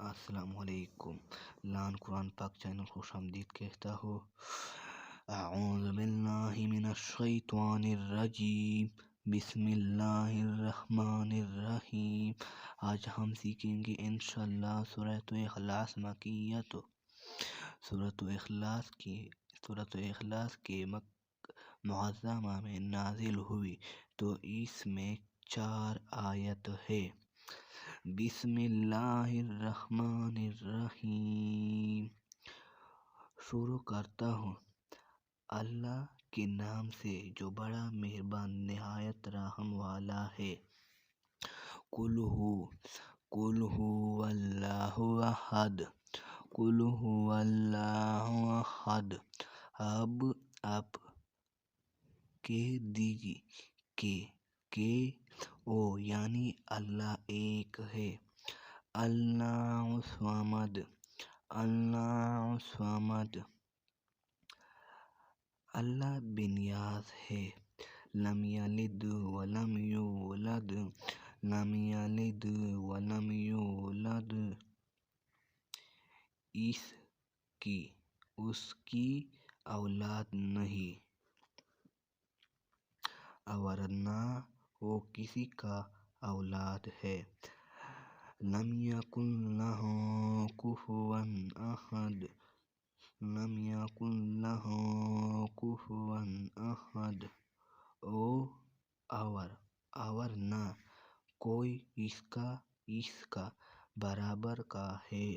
السلام علیکم۔ لان قرآن پاک چینل خوش آمدید کہتا ہو۔ اعوذ باللہ من الشیطان الرجیم، بسم اللہ الرحمن الرحیم۔ آج ہم سیکھیں گے انشاءاللہ سورۃ اخلاص مکیہ، سورۃ اخلاص کے معظمہ میں نازل ہوئی تو اس میں 4 آیت ہے۔ بسم اللہ الرحمن الرحیم۔ شروع کرتا ہوں اللہ کے نام سے جو بڑا مہربان نہایت رحم والا ہے۔ قل هو اللہ احد، قل هو اللہ احد۔ اب آپ کہہ دیجیے کہ او یعنی اللہ ایک ہے۔ اللہ الصمد، اللہ الصمد، اللہ بے نیاز ہے۔ لم یلد ولم یولد، لم یلد ولم یولد، اس کی اولاد نہیں اور نہ وہ کسی کا اولاد ہے۔ لم یکن لہ کفوا احد، لم یکن لہ کفوا احد، اور نہ کوئی اس کا برابر کا ہے۔